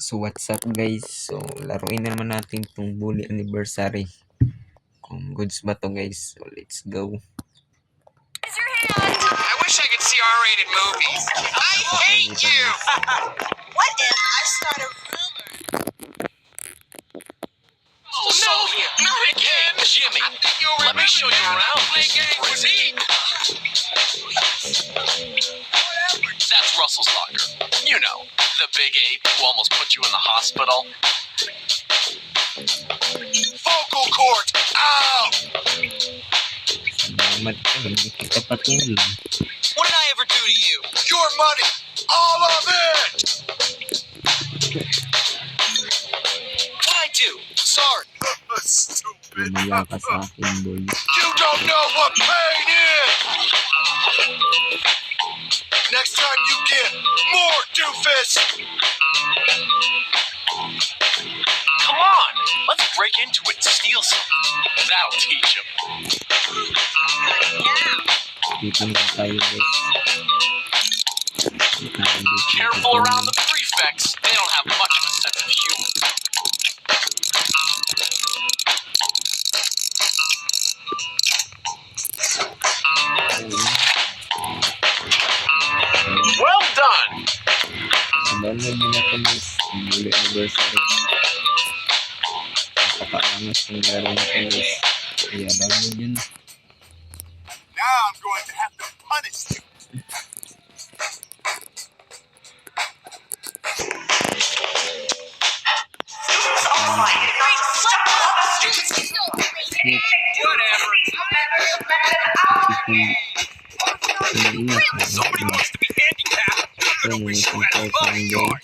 So what's up guys? So laruin na naman natin itong Bully Anniversary. Kung goods ba to guys? So let's go. Raise your hand. I wish I could see R-rated movies. I hate you! What if I start a rumor? Oh no! Not again! Jimmy, let me show you around. Play games with me. That's Russell's locker. You know, the big ape who almost put you in the hospital. Vocal cords out! Salamat ka, hindi kita patulog. What did I ever do to you? Your money! All of it! What'd I do? Sorry. Stupid. Lumaya ka sa akin, boy. You don't know what pain is! Next time you get more doofus! Come on! Let's break into it and steal something. That'll teach him. Dito naman tayo guys. Careful around the prefects. They don't have much of a sense of humor. Well done! Download nyo na ito guys. Bully Anniversary. Napakaangas yung laro na ito guys. Kaya download yun. Now I'm going to have to punish you. Somebody wants to be handicapped. You're gonna wish you had a bodyguard.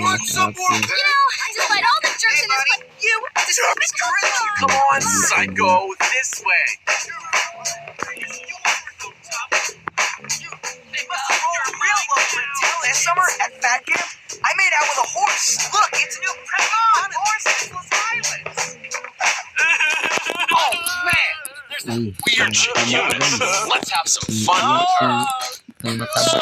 Want some more? Despite all the jerks in this place, you deserve crazy. Come on, psycho, this way. Last summer at Fat Camp, I made out with a horse. Look, it's a new prep on horses was violence. Oh man, there's that Ay, weird shit tama you. rin. Let's have some Ang fun. ang mataba.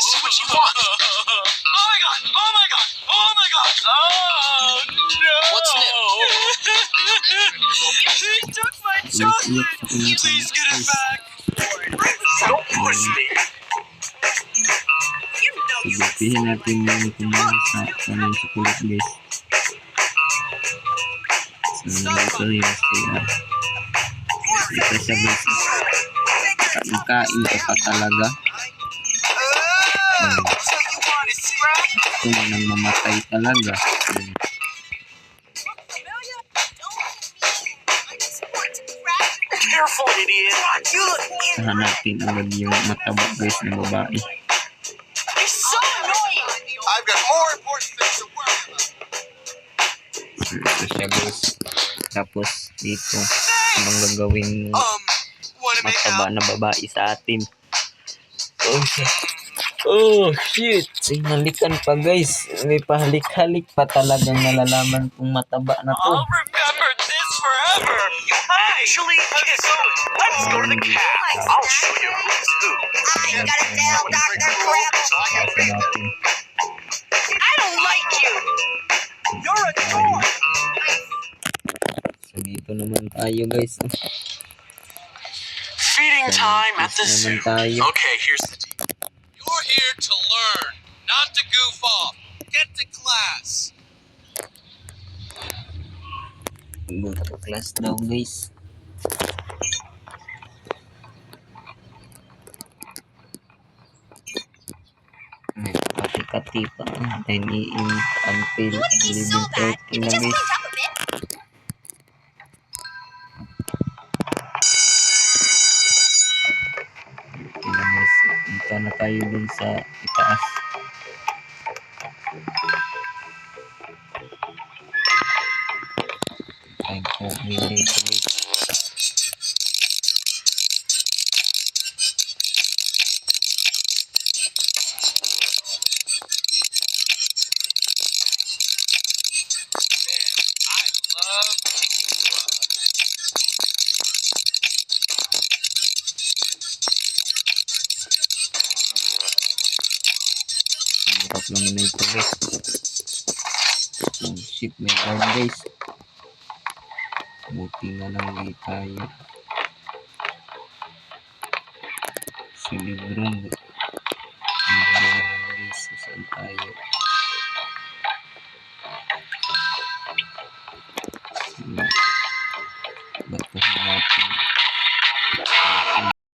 See what you want. Oh my god! Oh my god! Oh my god! Oh no! What's new? He took my chocolate. Please get it back. Don't push me. You know you Sabihin natin yung kumain sa kanin sa kulit guys. So ito yung siya. Ito siya guys. Kain ka pa talaga. So you want to scrap? Ito na nang mamatay talaga. Careful, idiot. You look Tahan natin agad yung mataba guys na babae. You're so annoying. I've got more important things to worry about. Ito siya guys. Tapos dito, anong gagawin mo Wanna make mataba out? na babae sa atin? Oh shit. Oh shit. Sinalikan pa guys. May pahalik-halik pa talagang nalalaman kung mataba na to. I'll remember this forever. Actually, let's go to the cat. I'll show you who's who. I gotta tell Dr. Crab. Kasi natin. I don't like you. You're a toy. So dito naman tayo guys. Feeding time at the Naman zoo. tayo. Okay, here's the deal. You're here to learn, not to goof off. Get to class. Go to class daw guys. Kati-kati pa. 9 AM until It wouldn't be so bad 11:30 if it na just guys. cleaned up a bit. Okay na guys. Punta na tayo dun sa itaas. Time for winning to meet. I love Hirap naman na ito guys. Oh shit, may guard guys. Buti nga lang di tayo. Sa librong